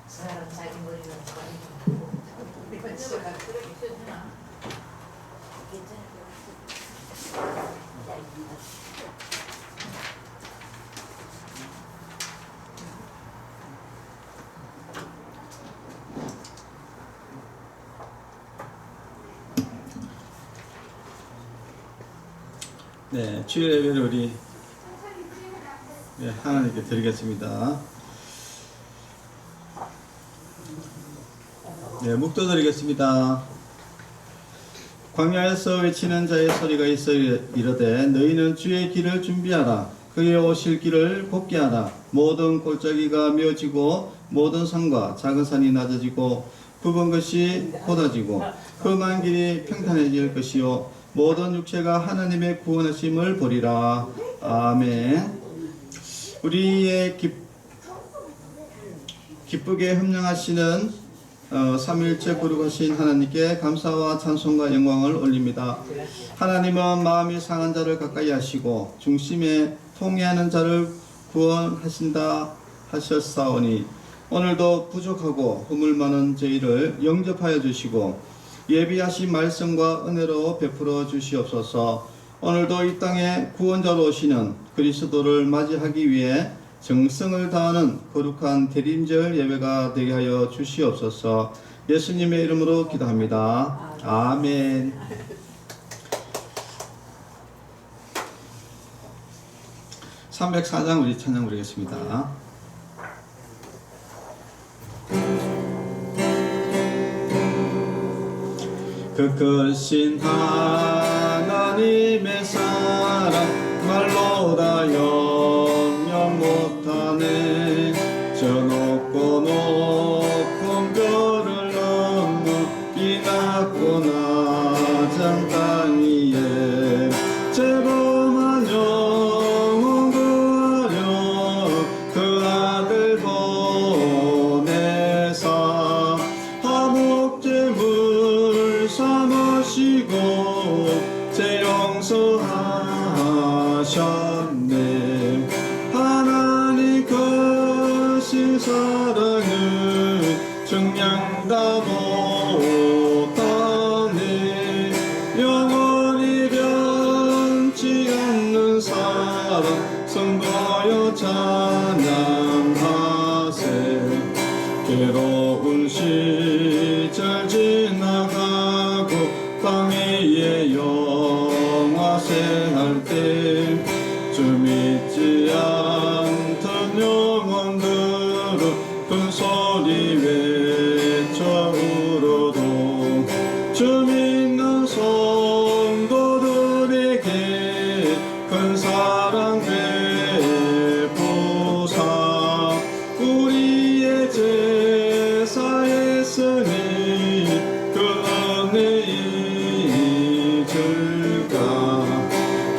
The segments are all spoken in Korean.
사람 자기 머리는 자기 우리가 집에 가서 그렇게 써주나? 네, 주일 예배를 우리 하나님께 드리겠습니다. 네, 묵도 드리겠습니다. 광야에서 외치는 자의 소리가 있어 이르되 너희는 주의 길을 준비하라. 그의 오실 길을 곱게 하라. 모든 골짜기가 메어지고 모든 산과 작은 산이 낮아지고 굽은 것이 곧아지고 험한 길이 평탄해질 것이요 모든 육체가 하나님의 구원하심을 보리라. 아멘. 우리의 기쁘게 협력하시는 삼위일체 거룩하신 하나님께 감사와 찬송과 영광을 올립니다. 하나님은 마음이 상한 자를 가까이 하시고 중심에 통회하는 자를 구원하신다 하셨사오니 오늘도 부족하고 허물 많은 저희를 영접하여 주시고 예비하신 말씀과 은혜로 베풀어 주시옵소서. 오늘도 이 땅에 구원자로 오시는 그리스도를 맞이하기 위해 정성을 다하는 거룩한 대림절 예배가 되게 하여 주시옵소서. 예수님의 이름으로 기도합니다. 아멘. (304장) 우리 찬양 부르겠습니다. 그 크신 하나님의 사랑 말로 다 영영 못하네. 저 높고 높은 별을 넘어 이 낮고 낮은 땅 위에 죄범한 영혼 구하려 그 아들 보내사 화목제물 삼으시고 죄 용서하셨네. 하나님 크신 사랑은 정량 다 못하네. 영원히 변치 않는 사랑 성도여 찬양하세. 괴로운 시절 지나가고 땅 위에 영화생할 때 주 믿지 않던 영혼들은 큰 소리 외쳐 울어도 주 믿는 성도들에게 큰 사랑 베푸사 우리의 제사했으니 그 은혜 잊을까.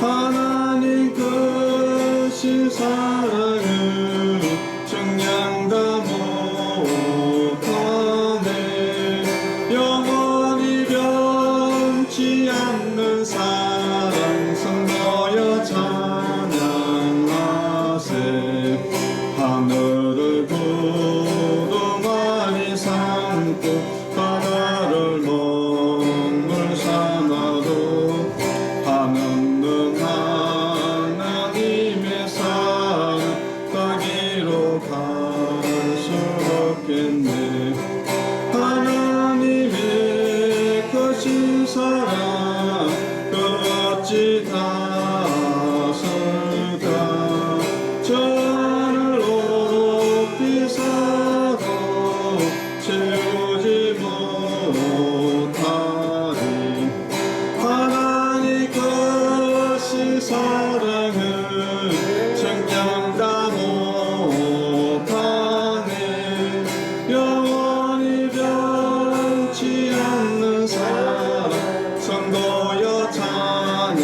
하나님 크신 사랑은 정량 다 못하네. 영원히 변치 않는 사랑 성도여 찬양하세. 하늘을 구름만이 삼고 바다를 먹물 삼아도 한없는 하나님의 사랑 가기로 갈 수 없겠네. 하나님의 크신 사랑 그 어찌 다설까. 저를 높이 사도 채우지 못하리. 하나님 크신 사랑은 정량 다 못하네. 영원히 변치 않는 사랑 성도여 찬양하세.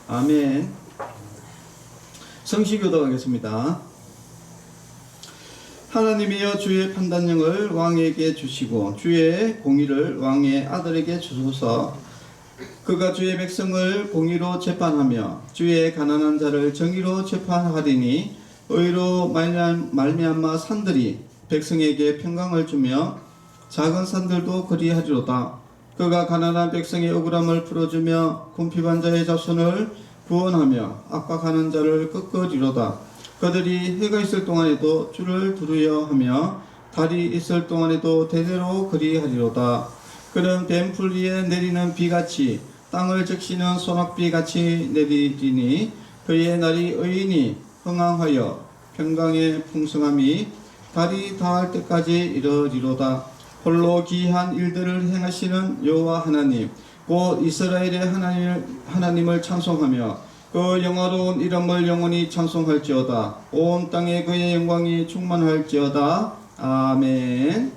아멘. 성시교도 하겠습니다. 하나님이여 주의 판단력을 왕에게 주시고 주의 공의를 왕의 아들에게 주소서. 그가 주의 백성을 공의로 재판하며 주의 가난한 자를 정의로 재판하리니 의로 말미암아 산들이 백성에게 평강을 주며 작은 산들도 그리하리로다. 그가 가난한 백성의 억울함을 풀어주며 궁핍한 자의 자손을 구원하며 압박하는 자를 꺾으리로다. 그들이 해가 있을 동안에도 주를 두려워하며 달이 있을 동안에도 대대로 그리하리로다. 그는 뱀풀 위에 내리는 비같이 땅을 적시는 소낙비같이 내리리니 그의 날이 의인이 흥황하여 평강의 풍성함이 달이 다할 때까지 이르리로다. 홀로 기이한 일들을 행하시는 여호와 하나님 곧 이스라엘의 하나님을 찬송하며 그 영화로운 이름을 영원히 찬송할지어다. 온 땅에 그의 영광이 충만할지어다. 아멘.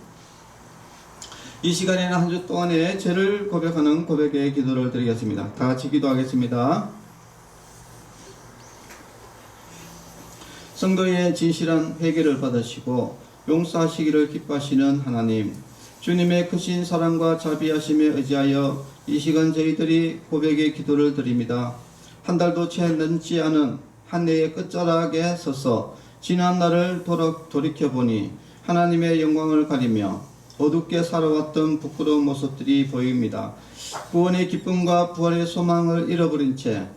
이 시간에는 한 주 동안의 죄를 고백하는 고백의 기도를 드리겠습니다. 다 같이 기도하겠습니다. 성도의 진실한 회개를 받으시고 용서하시기를 기뻐하시는 하나님, 주님의 크신 사랑과 자비하심에 의지하여 이 시간 저희들이 고백의 기도를 드립니다. 한 달도 채 넘지 않은 한 해의 끝자락에 서서 지난 날을 돌이켜보니 하나님의 영광을 가리며 어둡게 살아왔던 부끄러운 모습들이 보입니다. 구원의 기쁨과 부활의 소망을 잃어버린 채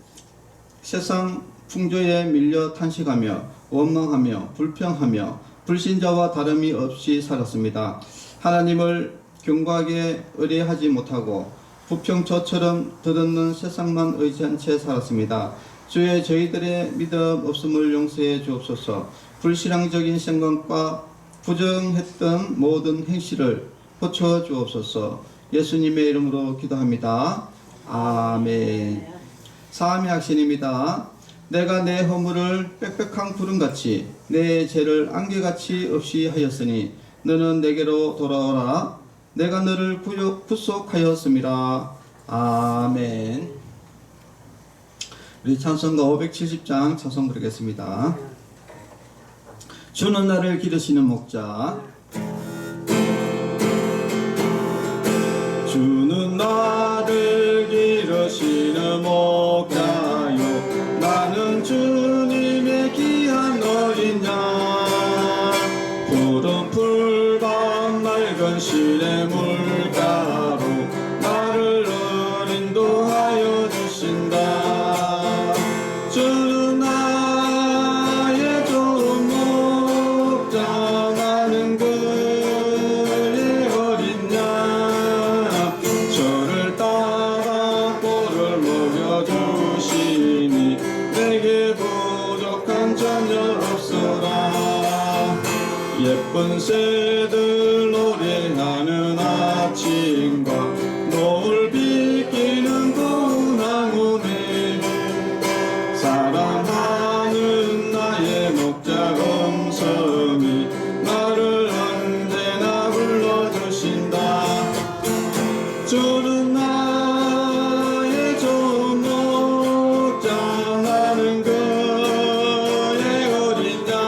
세상 풍조에 밀려 탄식하며 원망하며 불평하며 불신자와 다름이 없이 살았습니다. 하나님을 견고하게 의뢰하지 못하고 부평초처럼 덧없는 세상만 의지한 채 살았습니다. 주의 저희들의 믿음 없음을 용서해 주옵소서. 불신앙적인 생각과 부정했던 모든 행실을 고쳐 주옵소서. 예수님의 이름으로 기도합니다. 아멘. 사함의 학신입니다. 내가 내 허물을 빽빽한 구름같이 내 죄를 안개같이 없이 하였으니 너는 내게로 돌아오라. 내가 너를 구속하였음이라. 아멘. 우리 찬송가 570장 찬송 부르겠습니다. 주는 나를 기르시는 목자. 주는 나를 기르시는 목자요, 나는 주님의 귀한 어린 양. 푸른 풀과 맑은 시냇물가로 나를 인도하여 주신다. 주는 나의 좋은 목자, 나는 그의 어린 양. 저를 따라 꼴을 먹여주시니 내게 부족한 전혀 없으라. 예쁜 새들 노래하는 아침과 노을 비키는 고운 항우네, 사랑하는 나의 목자 음성이 나를 언제나 불러주신다. 주는 나의 좋은 목자, 나는 그의 어린 양.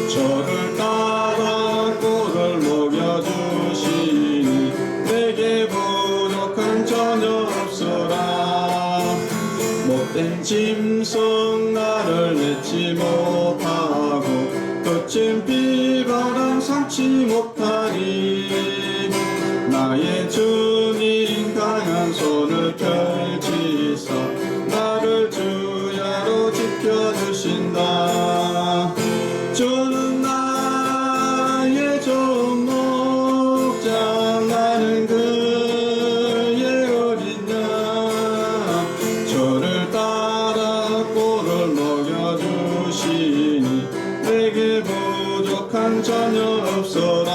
저를 따라 꼴을 먹여주시니 내게 부족한 전혀 없으라. 못된 짐승 나를 내지 못하고 거친 비바람 삼지 못하리. 나의 주님 강한 손을 펼치사 나를 주야로 지켜주신다. 주는 나의 좋은 목자, 나는 그의 어린 양. 저를 따라 꼴을 먹여주시니 내게 부족한 전혀 없어라.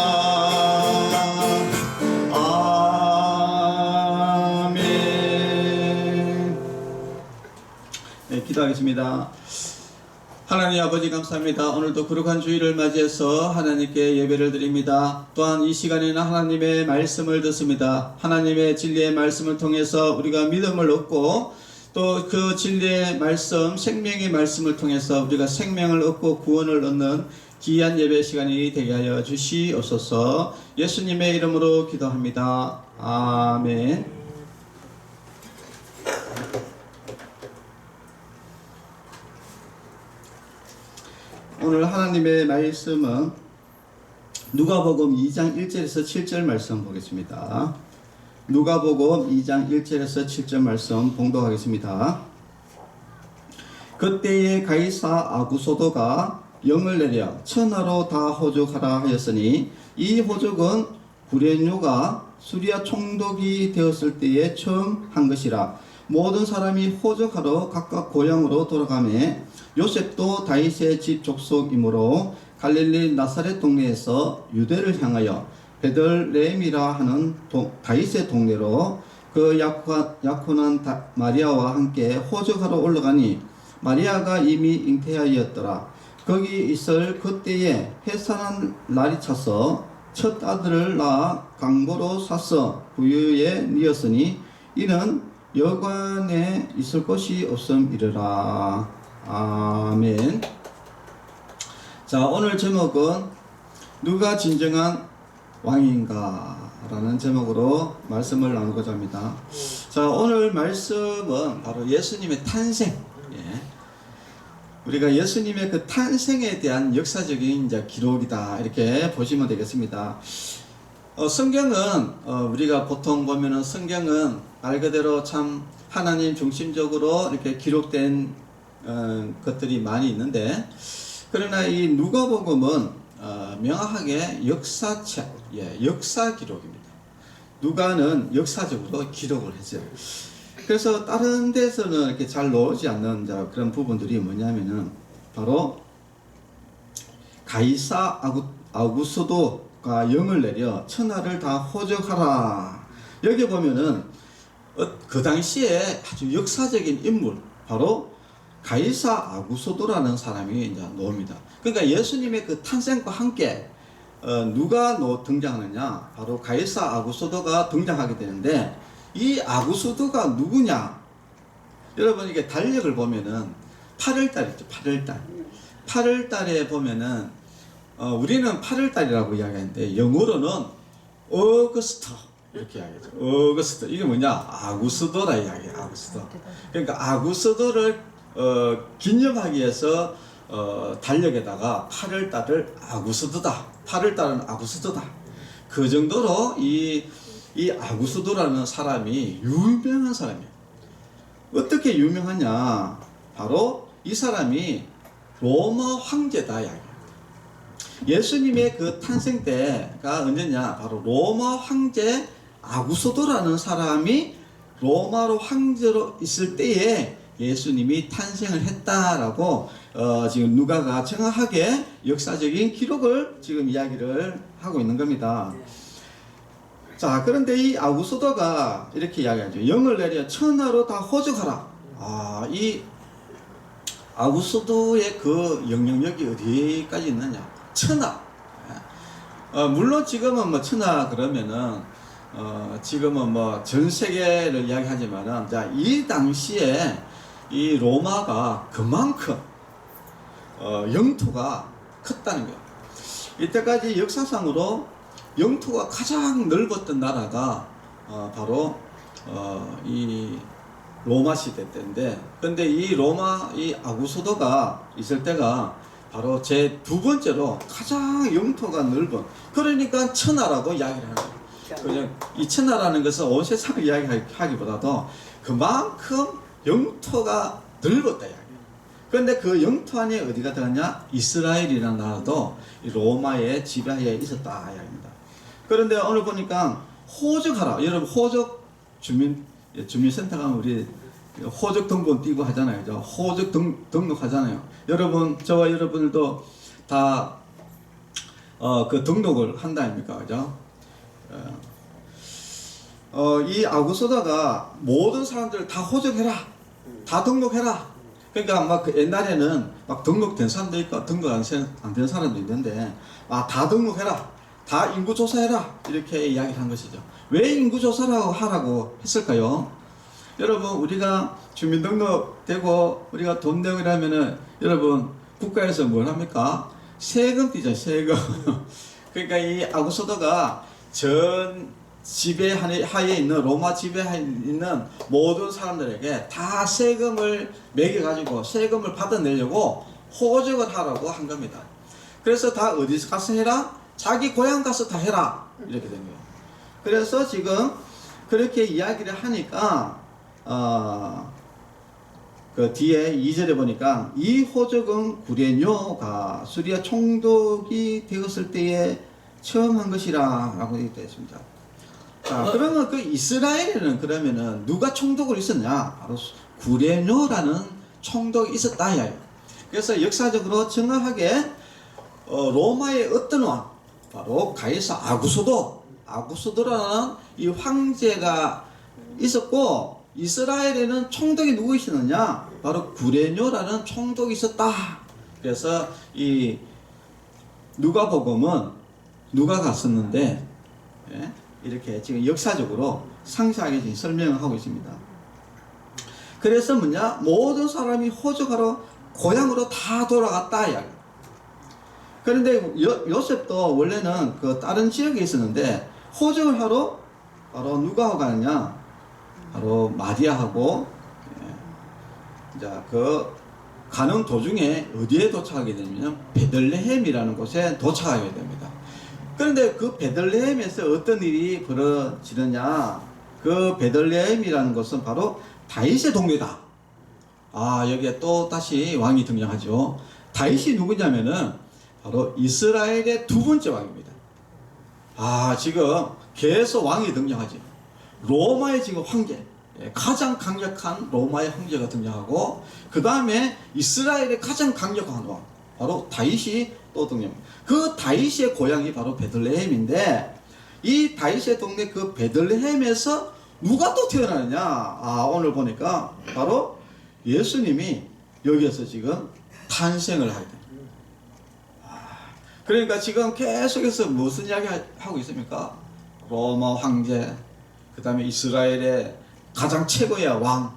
아멘. 네, 기도하겠습니다. 하나님 아버지 감사합니다. 오늘도 거룩한 주일을 맞이해서 하나님께 예배를 드립니다. 또한 이 시간에는 하나님의 말씀을 듣습니다. 하나님의 진리의 말씀을 통해서 우리가 믿음을 얻고 또 그 진리의 말씀, 생명의 말씀을 통해서 우리가 생명을 얻고 구원을 얻는 귀한 예배 시간이 되게 하여 주시옵소서. 예수님의 이름으로 기도합니다. 아멘. 오늘 하나님의 말씀은 누가복음 2장 1절에서 7절 말씀 보겠습니다. 누가복음 2장 1절에서 7절 말씀 봉독하겠습니다. 그때에 가이사 아구소도가 영을 내려 천하로 다 호족하라 하였으니 이 호족은 구레뇨가 수리아 총독이 되었을 때에 처음 한 것이라. 모든 사람이 호족하러 각각 고향으로 돌아가매 요셉도 다윗의 집 족속이므로 갈릴리 나사렛 동네에서 유대를 향하여 베들레헴이라 하는 다윗의 동네로 그 약혼한 마리아와 함께 호적하러 올라가니 마리아가 이미 잉태하였더라. 거기 있을 그때에 해산한 날이 차서 첫 아들을 낳아 강보로 사서 부유에 뉘었으니 이는 여관에 있을 곳이 없음이르라. 아멘. 자, 오늘 제목은 누가 진정한 왕인가 라는 제목으로 말씀을 나누고자 합니다. 자, 오늘 말씀은 바로 예수님의 탄생, 우리가 예수님의 그 탄생에 대한 역사적인 이제 기록이다 이렇게 보시면 되겠습니다. 성경은 우리가 보통 보면은 성경은 말 그대로 참 하나님 중심적으로 이렇게 기록된 것들이 많이 있는데, 그러나 이 누가복음은 명확하게 역사책, 역사 기록입니다. 누가는 역사적으로 기록을 했어요. 그래서 다른 데서는 이렇게 잘 나오지 않는 그런 부분들이 뭐냐면은 바로 가이사 아구스도가 영을 내려 천하를 다 호적하라. 여기 보면은 그 당시에 아주 역사적인 인물 바로 가이사 아구스도라는 사람이 이제 나옵니다. 그러니까 예수님의 그 탄생과 함께 누가 등장하느냐? 바로 가이사 아구스도가 등장하게 되는데, 이 아구스도가 누구냐? 여러분 이게 달력을 보면은 8월달 있죠. 8월달. 8월달에 보면은 우리는 8월달이라고 이야기하는데 영어로는 어거스트 이렇게 이야기하죠. 어거스트. 이게 뭐냐? 아구스도라 이야기해요. 아구스도. 그러니까 아구스도를 기념하기 위해서 달력에다가 8월달을 아구스도다. 8월달은 아구스도다. 그 정도로 이 아구스도라는 사람이 유명한 사람이에요. 어떻게 유명하냐? 바로 이 사람이 로마 황제다 이야기합니다. 예수님의 그 탄생 때가 언제냐? 바로 로마 황제 아구스도라는 사람이 로마로 황제로 있을 때에 예수님이 탄생을 했다라고 지금 누가가 정확하게 역사적인 기록을 지금 이야기를 하고 있는 겁니다. 자, 그런데 이 아구스도가 이렇게 이야기하죠. 영을 내려 천하로 다 호적하라. 이 아구스도의 그 영향력이 어디까지 있느냐? 천하. 물론 지금은 뭐 천하 그러면은 지금은 뭐 전 세계를 이야기하지만은, 자, 이 당시에 이 로마가 그만큼 영토가 컸다는 거예요. 이때까지 역사상으로 영토가 가장 넓었던 나라가 바로 이 로마 시대 때인데, 근데 이 로마 이 아구스도가 있을 때가 바로 제 두 번째로 가장 영토가 넓은, 그러니까 천하라고 이야기를 하는 거예요. 그냥 이 천하라는 것은 온 세상을 이야기하기보다도 그만큼 영토가 넓었다 이야기예요. 그런데 그 영토 안에 어디가 들어갔냐? 이스라엘이라는 나라도 로마의 지배하에 있었다 이야기입니다. 그런데 오늘 보니까 호적하라. 여러분 호적 주민센터 가면 우리 호적 등본 띄고 하잖아요. 그죠? 호적 등록하잖아요. 여러분, 저와 여러분들도 다 그 등록을 한다 아닙니까? 그죠? 이 아구스도가 모든 사람들을 다 호적해라. 다 등록해라. 그러니까 막 그 옛날에는 막 등록된 사람도 있고 등록 안 된 사람도 있는데, 다 등록해라. 다 인구조사해라. 이렇게 이야기를 한 것이죠. 왜 인구조사를 하라고 했을까요? 여러분, 우리가 주민등록되고 우리가 돈 내고 이러면은 여러분 국가에서 뭘 합니까? 세금 떼죠. 세금. 그러니까 이 아구스도가 전 지배하에 있는 로마 지배하에 있는 모든 사람들에게 다 세금을 매겨가지고 세금을 받아내려고 호적을 하라고 한 겁니다. 그래서 다 어디서 가서 해라? 자기 고향 가서 다 해라. 이렇게 된 거예요. 그래서 지금 그렇게 이야기를 하니까 그 뒤에 2절에 보니까 이 호적은 구레뇨가 수리아 총독이 되었을 때에 처음 한 것이라 라고 되어 있습니다. 자, 그러면 그 이스라엘에는 그러면은 누가 총독을 있었냐? 바로 구레뇨라는 총독이 있었다 이야기예요. 그래서 역사적으로 정확하게 로마의 어떤 왕, 바로 가이사 아구스도라는 이 황제가 있었고, 이스라엘에는 총독이 누구 있었느냐? 바로 구레뇨라는 총독이 있었다. 그래서 이 누가복음은 누가 갔었는데, 예? 이렇게 지금 역사적으로 상세하게 지금 설명을 하고 있습니다. 그래서 뭐냐? 모든 사람이 호적하러 고향으로 다 돌아갔다 이야기. 그런데 요셉도 원래는 그 다른 지역에 있었는데 호적을 하러 바로 누가 하고 가느냐? 바로 마리아하고, 자, 그 가는 도중에 어디에 도착하게 되냐면 베들레헴이라는 곳에 도착하게 됩니다. 그런데 그 베들레헴에서 어떤 일이 벌어지느냐? 그 베들레헴이라는 곳은 바로 다윗의 동네다. 여기에 또 다시 왕이 등장하죠. 다윗이 누구냐면은 바로 이스라엘의 두 번째 왕입니다. 지금 계속 왕이 등장하죠. 로마의 지금 황제, 가장 강력한 로마의 황제가 등장하고, 그 다음에 이스라엘의 가장 강력한 왕, 바로 다윗이 또 등장합니다. 그 다윗의 고향이 바로 베들레헴인데, 이 다윗의 동네 그 베들레헴에서 누가 또 태어나느냐? 오늘 보니까 바로 예수님이 여기에서 지금 탄생을 하게 됩니다. 그러니까 지금 계속해서 무슨 이야기 하고 있습니까? 로마 황제, 그 다음에 이스라엘의 가장 최고의 왕,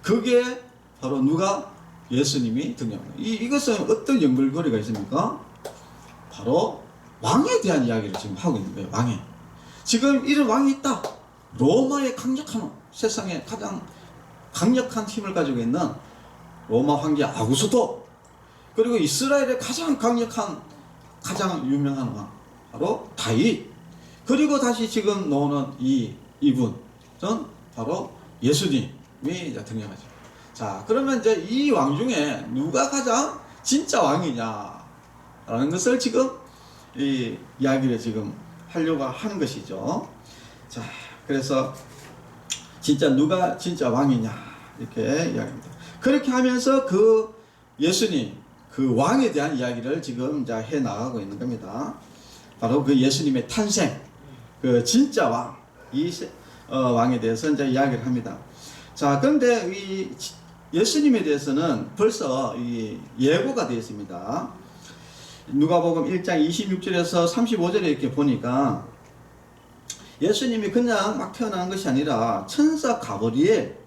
그게 바로 누가? 예수님이 등장합니다. 이것은 어떤 연결고리가 있습니까? 바로 왕에 대한 이야기를 지금 하고 있는 거예요. 왕에. 지금 이런 왕이 있다. 로마의 강력한, 세상에 가장 강력한 힘을 가지고 있는 로마 황제 아구스도, 그리고 이스라엘의 가장 강력한, 가장 유명한 왕, 바로 다윗, 그리고 다시 지금 나오는 이분은 바로 예수님이 이제 등장하죠. 자, 그러면 이제 이 왕 중에 누가 가장 진짜 왕이냐라는 것을 지금 이 이야기를 지금 하려고 하는 것이죠. 자, 그래서 진짜 누가 진짜 왕이냐 이렇게 이야기합니다. 그렇게 하면서 그 예수님, 그 왕에 대한 이야기를 지금 이제 해 나가고 있는 겁니다. 바로 그 예수님의 탄생, 그 진짜 왕, 왕에 대해서 이제 이야기를 합니다. 자, 그런데 이 예수님에 대해서는 벌써 이 예고가 되어 있습니다. 누가복음 1장 26절에서 35절에 이렇게 보니까 예수님이 그냥 막 태어난 것이 아니라 천사 가브리엘,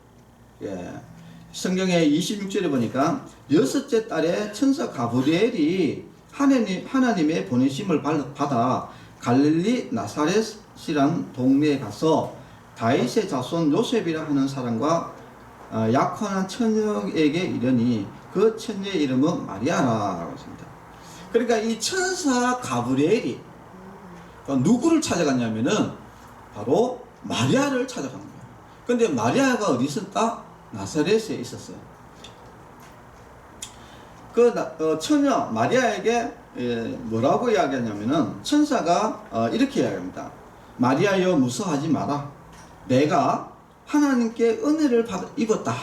성경에 26절에 보니까 여섯째 달에 천사 가브리엘이 하나님의 보내심을 받아 갈릴리 나사렛이란 동네에 가서 다윗의 자손 요셉이라 하는 사람과 약혼한 처녀에게 이르니 그 처녀의 이름은 마리아라고 했습니다. 그러니까 이 천사 가브리엘이 누구를 찾아갔냐면은 바로 마리아를 찾아간 거예요. 근데 마리아가 어디 있었다? 나사렛에 있었어요. 그 처녀 마리아에게 뭐라고 이야기하냐면은 천사가 이렇게 이야기합니다. 마리아여 무서워하지 마라. 내가 하나님께 은혜를 입었다.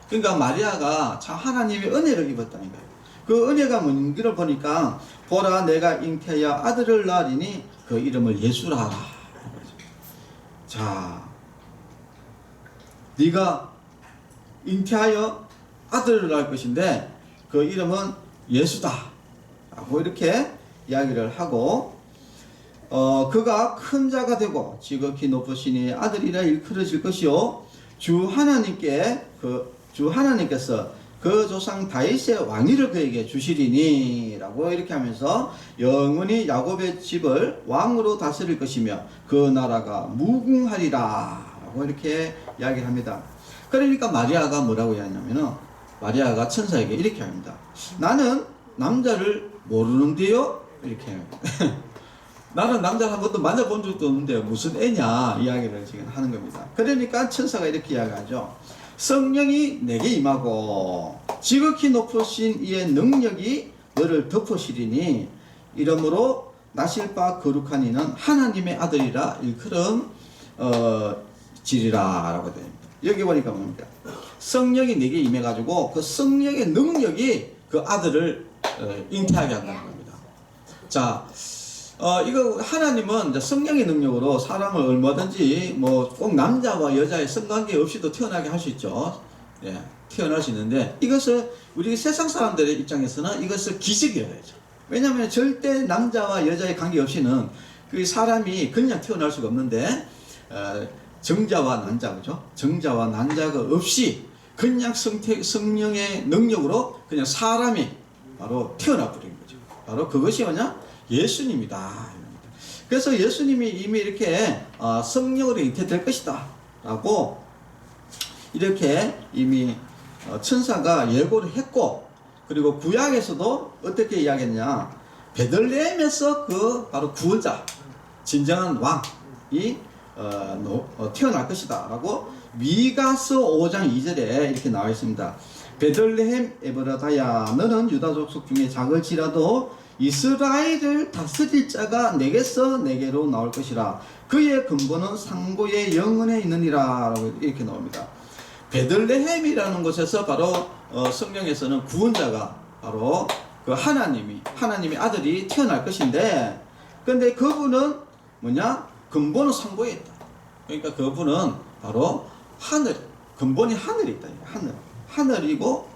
그러니까 마리아가 참 하나님의 은혜를 입었다는 거예요. 그 은혜가 뭔지를 보니까 보라 내가 잉태하여 아들을 낳으리니 그 이름을 예수라 하라. 자, 네가 잉태하여 아들을 낳을 것인데 그 이름은 예수다 라고 이렇게 이야기를 하고, 그가 큰 자가 되고 지극히 높으시니 아들이라 일컬어질 것이요 주 하나님께서 그 조상 다윗의 왕위를 그에게 주시리니 라고 이렇게 하면서 영원히 야곱의 집을 왕으로 다스릴 것이며 그 나라가 무궁하리라 라고 이렇게 이야기를 합니다. 그러니까 마리아가 뭐라고 하냐면은 마리아가 천사에게 이렇게 합니다. 나는 남자를 모르는데요? 이렇게 나는 남자를 한 번도 만나본 적도 없는데 무슨 애냐 이야기를 지금 하는 겁니다. 그러니까 천사가 이렇게 이야기하죠. 성령이 내게 임하고 지극히 높으신 이의 능력이 너를 덮으시리니 이러므로 나실 바 거룩한 이는 하나님의 아들이라 일컬음 지리라 라고 됩니다. 여기 보니까 뭡니까? 성령이 내게 임해가지고 그 성령의 능력이 그 아들을 잉태하게 한다는 겁니다. 자, 이거 하나님은 이제 성령의 능력으로 사람을 얼마든지 뭐 꼭 남자와 여자의 성관계 없이도 태어나게 할 수 있죠. 예, 태어날 수 있는데 이것을 우리 세상 사람들의 입장에서는 이것을 기적이어야죠. 왜냐하면 절대 남자와 여자의 관계 없이는 그 사람이 그냥 태어날 수가 없는데 정자와 난자, 그죠? 정자와 난자가 없이 그냥 성령의 능력으로 그냥 사람이 바로 태어나 버린 거죠. 바로 그것이 뭐냐? 예수님이다. 그래서 예수님이 이미 이렇게 성령으로 잉태될 것이다 라고 이렇게 이미 천사가 예고를 했고, 그리고 구약에서도 어떻게 이야기했냐? 베들레헴에서 그 바로 구원자, 진정한 왕이 태어날 것이다 라고 미가서 5장 2절에 이렇게 나와 있습니다. 베들레헴 에브라다야, 너는 유다 족속 중에 작을지라도 이스라엘을 다스릴 자가 내게서 내게로 나올 것이라. 그의 근본은 상고의 영원에 있느니라 라고 이렇게 나옵니다. 베들레헴이라는 곳에서 바로 성경에서는 구원자가 바로 그 하나님의 아들이 태어날 것인데, 근데 그분은 뭐냐? 근본은 상고에 있다. 그러니까 그분은 바로 하늘, 근본이 하늘에 있다. 하늘이고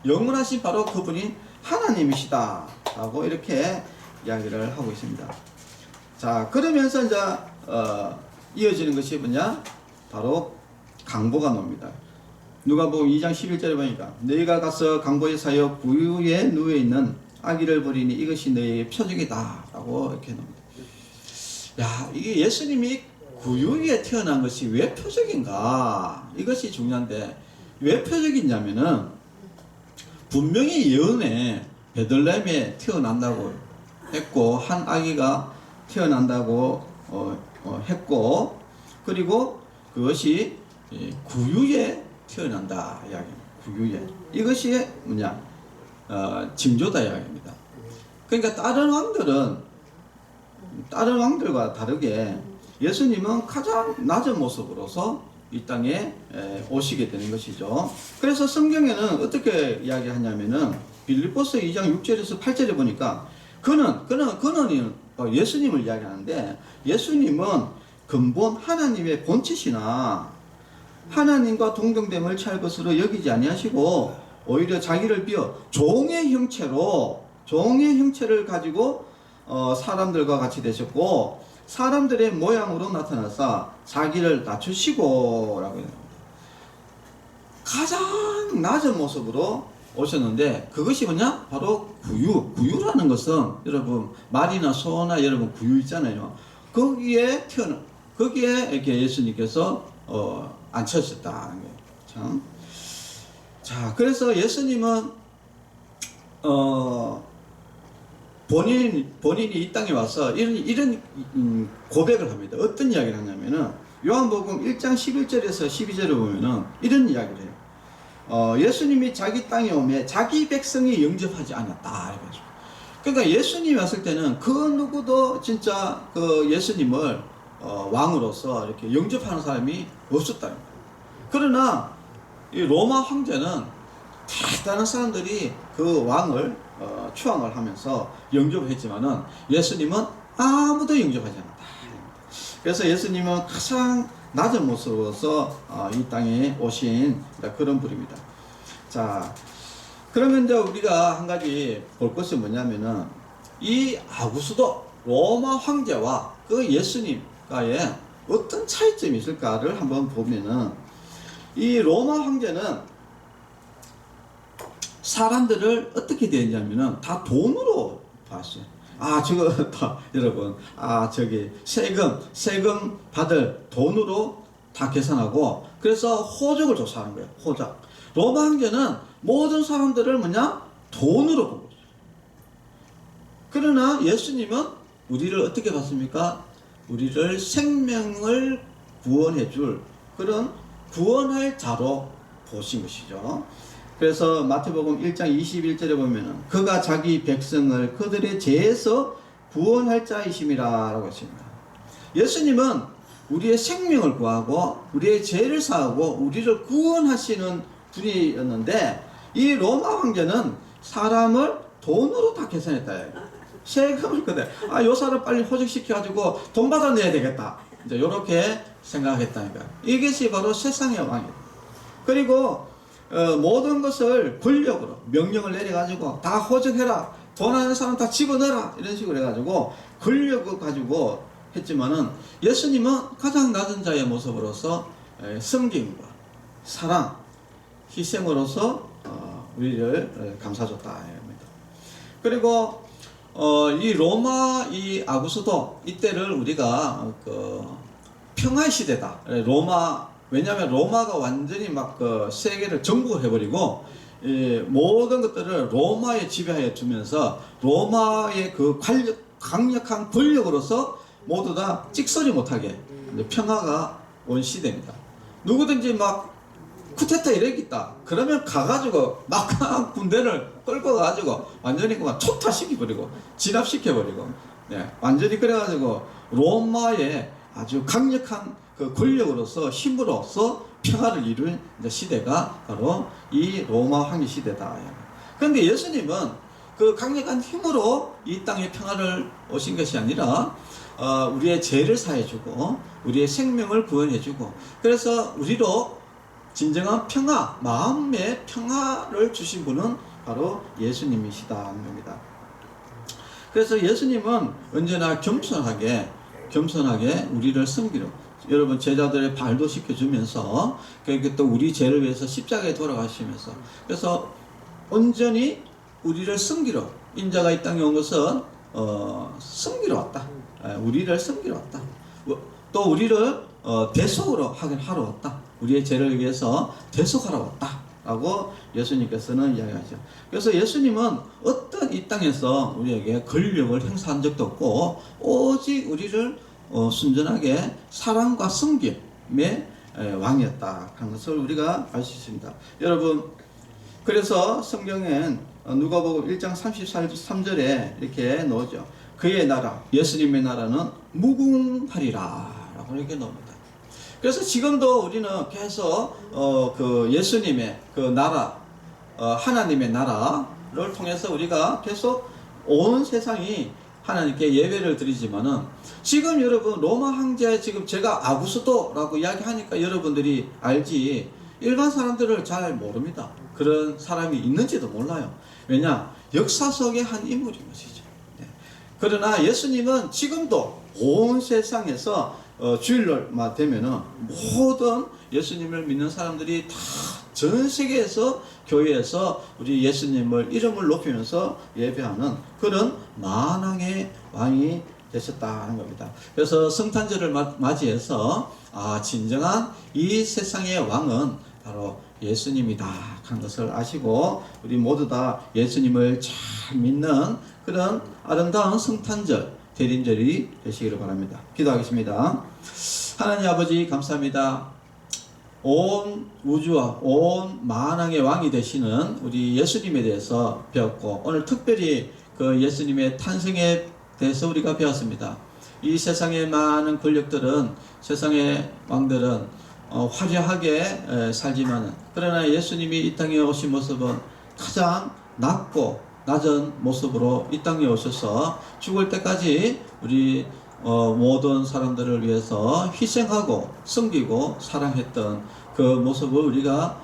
영원하신 바로 그분이 하나님이시다 라고 이렇게 이야기를 하고 있습니다. 자, 그러면서 이제 이어지는 것이 뭐냐? 바로 강보가 나옵니다. 누가복음 2장 11절에 보니까 너희가 가서 강보에 사여 구유에 누워 있는 아기를 보리니 이것이 너희의 표적이다 라고 이렇게 나옵니다. 야, 이게 예수님이 구유에 태어난 것이 왜 표적인가? 이것이 중요한데, 왜 표적이냐면은 분명히 예언에 베들레헴에 태어난다고 했고, 한 아기가 태어난다고 했고, 그리고 그것이 구유에 태어난다 이야기입니다. 구유에. 이것이 뭐냐? 징조다 이야기입니다. 그러니까 다른 왕들과 다르게 예수님은 가장 낮은 모습으로서 이 땅에 오시게 되는 것이죠. 그래서 성경에는 어떻게 이야기하냐면은 빌립보서 2장 6절에서 8절에 보니까 그는 예수님을 이야기하는데, 예수님은 근본 하나님의 본체시나 하나님과 동등됨을 취할 것으로 여기지 아니하시고 오히려 자기를 비어 종의 형체를 가지고 사람들과 같이 되셨고 사람들의 모양으로 나타나사 자기를 낮추시고 라고 합니다. 가장 낮은 모습으로 오셨는데 그것이 뭐냐? 바로 구유라는 것은 여러분 말이나 소나 여러분 구유 있잖아요. 거기에 이렇게 예수님께서 앉혀졌다는 거예요. 참. 자, 그래서 예수님은 본인이 이 땅에 와서 이런 고백을 합니다. 어떤 이야기를 하냐면은 요한복음 1장 11절에서 12절을 보면은 이런 이야기를 해요. 예수님이 자기 땅에 오매 자기 백성이 영접하지 않았다. 그러니까 예수님이 왔을 때는 그 누구도 진짜 그 예수님을 왕으로서 이렇게 영접하는 사람이 없었다. 그러나 이 로마 황제는 대단한 사람들이 그 왕을 추앙을 하면서 영접을 했지만은 예수님은 아무도 영접하지 않았다. 그래서 예수님은 가장 낮은 모습으로서 이 땅에 오신 그런 분입니다. 자, 그러면 이제 우리가 한 가지 볼 것이 뭐냐면은 이 아구스도 로마 황제와 그 예수님과의 어떤 차이점이 있을까를 한번 보면은, 이 로마 황제는 사람들을 어떻게 되었냐면은 다 돈으로 봤어요. 여러분, 저기 세금 받을 돈으로 다 계산하고, 그래서 호적을 조사하는 거예요. 호적. 로마 황제는 모든 사람들을 뭐냐? 돈으로 본 거죠. 그러나 예수님은 우리를 어떻게 봤습니까? 우리를 생명을 구원해 줄 그런 구원할 자로 보신 것이죠. 그래서 마태복음 1장 21절에 보면은 그가 자기 백성을 그들의 죄에서 구원할 자이심이라 라고 했습니다. 예수님은 우리의 생명을 구하고 우리의 죄를 사하고 우리를 구원하시는 분이었는데 이 로마 황제는 사람을 돈으로 다 계산했다. 세금을 그대 요 사람 빨리 호적시켜가지고 돈 받아내야 되겠다. 이제 이렇게 생각했다니까. 이것이 바로 세상의 왕이에요. 그리고 모든 것을 권력으로 명령을 내려가지고 다 호적해라. 돈 하는 사람 다 집어넣어라. 이런 식으로 해가지고 권력을 가지고 했지만은 예수님은 가장 낮은 자의 모습으로서 섬김과 사랑, 희생으로서 우리를 감싸줬다. 그리고 이 로마 이 아구스도 이때를 우리가 평화의 시대다. 왜냐하면 로마가 완전히 막 세계를 정복해버리고 모든 것들을 로마에 지배하여 두면서 로마의 그 강력한 권력으로서 모두 다 찍소리 못하게 평화가 온 시대입니다. 누구든지 막 쿠데타 이러겠다. 그러면 가가지고 막강한 군대를 끌고 가가지고 완전히 그만 초타시켜버리고 진압시켜버리고 완전히 그래가지고 로마의 아주 강력한 그 권력으로서 힘으로서 평화를 이룬 시대가 바로 이 로마 황제 시대다. 그런데 예수님은 그 강력한 힘으로 이 땅에 평화를 오신 것이 아니라 우리의 죄를 사해주고 우리의 생명을 구원해주고 그래서 우리로 진정한 평화, 마음의 평화를 주신 분은 바로 예수님이시다 하는 겁니다. 그래서 예수님은 언제나 겸손하게 우리를 섬기러 여러분 제자들의 발도 씻겨주면서 그렇게 또 우리 죄를 위해서 십자가에 돌아가시면서 그래서 온전히 우리를 섬기러 인자가 이 땅에 온 것은 섬기러 왔다. 우리를 섬기러 왔다. 또 우리를 대속으로 하러 왔다. 우리의 죄를 위해서 대속하러 왔다 라고 예수님께서는 이야기하죠. 그래서 예수님은 어떤 이 땅에서 우리에게 권력을 행사한 적도 없고 오직 우리를 순전하게 사랑과 섬김의 왕이었다 하는 것을 우리가 알 수 있습니다. 여러분 그래서 성경엔 누가복음 1장 33절에 이렇게 나오죠. 그의 나라 예수님의 나라는 무궁하리라 라고 이렇게 나옵니다. 그래서 지금도 우리는 계속 그 예수님의 그 나라 하나님의 나라를 통해서 우리가 계속 온 세상이 하나님께 예배를 드리지만은 지금 여러분 로마 황제 지금 제가 아구스도라고 이야기하니까 여러분들이 알지 일반 사람들을 잘 모릅니다. 그런 사람이 있는지도 몰라요. 왜냐? 역사 속의 한 인물인 것이죠. 그러나 예수님은 지금도 온 세상에서 주일날만 되면은 모든 예수님을 믿는 사람들이 다 전 세계에서 교회에서 우리 예수님을 이름을 높이면서 예배하는 그런 만왕의 왕이 되셨다 하는 겁니다. 그래서 성탄절을 맞이해서 진정한 이 세상의 왕은 바로 예수님이다 하는 것을 아시고 우리 모두 다 예수님을 잘 믿는 그런 아름다운 성탄절 대림절이 되시기를 바랍니다. 기도하겠습니다. 하나님 아버지 감사합니다. 온 우주와 온 만왕의 왕이 되시는 우리 예수님에 대해서 배웠고 오늘 특별히 그 예수님의 탄생에 대해서 우리가 배웠습니다. 이 세상의 많은 권력들은 세상의 왕들은 화려하게 살지만 그러나 예수님이 이 땅에 오신 모습은 가장 낮고 낮은 모습으로 이 땅에 오셔서 죽을 때까지 우리 모든 사람들을 위해서 희생하고 섬기고 사랑했던 그 모습을 우리가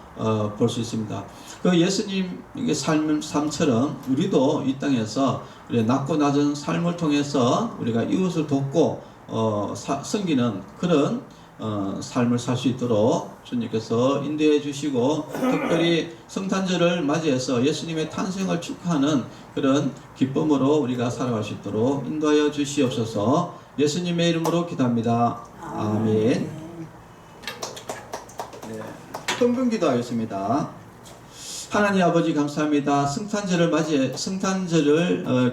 볼 수 있습니다. 그 예수님의 삶처럼 우리도 이 땅에서 우리 낮고 낮은 삶을 통해서 우리가 이웃을 돕고 섬기는 그런 삶을 살 수 있도록 주님께서 인도해 주시고 특별히 성탄절을 맞이해서 예수님의 탄생을 축하하는 그런 기쁨으로 우리가 살아갈 수 있도록 인도하여 주시옵소서. 예수님의 이름으로 기도합니다. 아멘. 네, 헌금 기도하겠습니다. 하나님 아버지 감사합니다. 성탄절을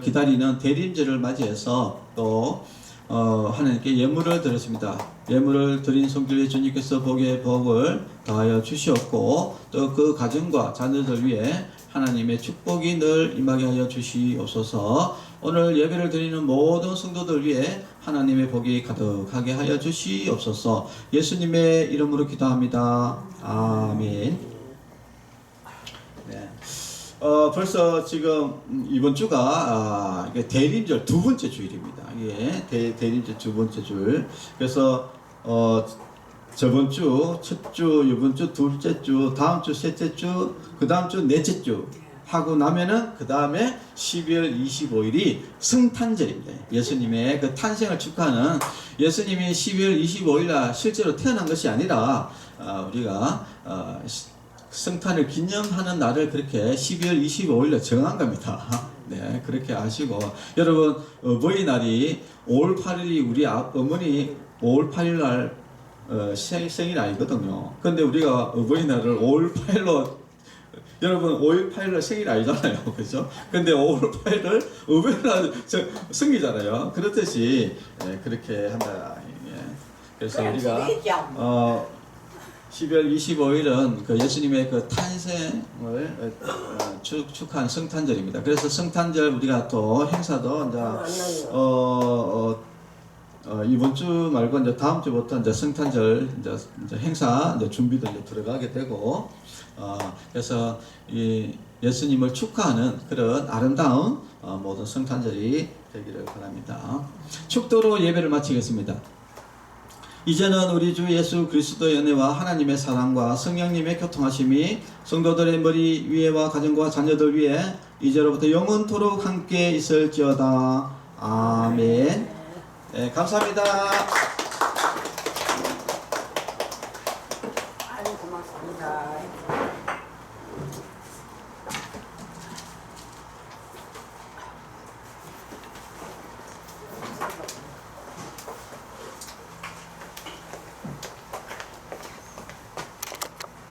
기다리는 대림절을 맞이해서 또 하나님께 예물을 드렸습니다. 예물을 드린 손길에 주님께서 복의 복을 더하여 주시옵고 또 그 가정과 자녀들 위해 하나님의 축복이 늘 임하게 하여 주시옵소서. 오늘 예배를 드리는 모든 성도들 위해 하나님의 복이 가득하게 하여 주시옵소서. 예수님의 이름으로 기도합니다. 아멘. 네. 벌써 지금 이번 주가 이게 대림절 두 번째 주일입니다. 이게 대림절 두 번째 주일. 그래서 저번 주, 첫 주, 이번 주, 둘째 주, 다음 주, 셋째 주, 그 다음 주, 넷째 주 하고 나면은 그 다음에 12월 25일이 성탄절입니다. 예수님의 그 탄생을 축하하는, 예수님이 12월 25일 날 실제로 태어난 것이 아니라 우리가 성탄을 기념하는 날을 그렇게 12월 25일로 정한 겁니다. 네, 그렇게 아시고, 여러분 어버이날이 5월 8일이 우리 어머니 5월 8일 날 생일 아니거든요. 근데 우리가 어버이날을 5월 8일로, 여러분 5월 8일날 생일 아니잖아요, 그죠? 근데 5월 8일을 어버이날 생이잖아요. 그렇듯이 그렇게 한다. 그래서 우리가 12월 25일은 그 예수님의 그 탄생을 축하한 성탄절입니다. 그래서 성탄절 우리가 또 행사도 이제 이번 주 말고 이제 다음 주부터 이제 성탄절 이제 행사 이제 준비도 이제 들어가게 되고, 그래서 이 예수님을 축하하는 그런 아름다운 모든 성탄절이 되기를 바랍니다. 축도로 예배를 마치겠습니다. 이제는 우리 주 예수 그리스도의 은혜와 하나님의 사랑과 성령님의 교통하심이 성도들의 머리 위에와 가정과 자녀들 위에 이제로부터 영원토록 함께 있을지어다. 아멘. 네, 감사합니다. 아유, 고맙습니다.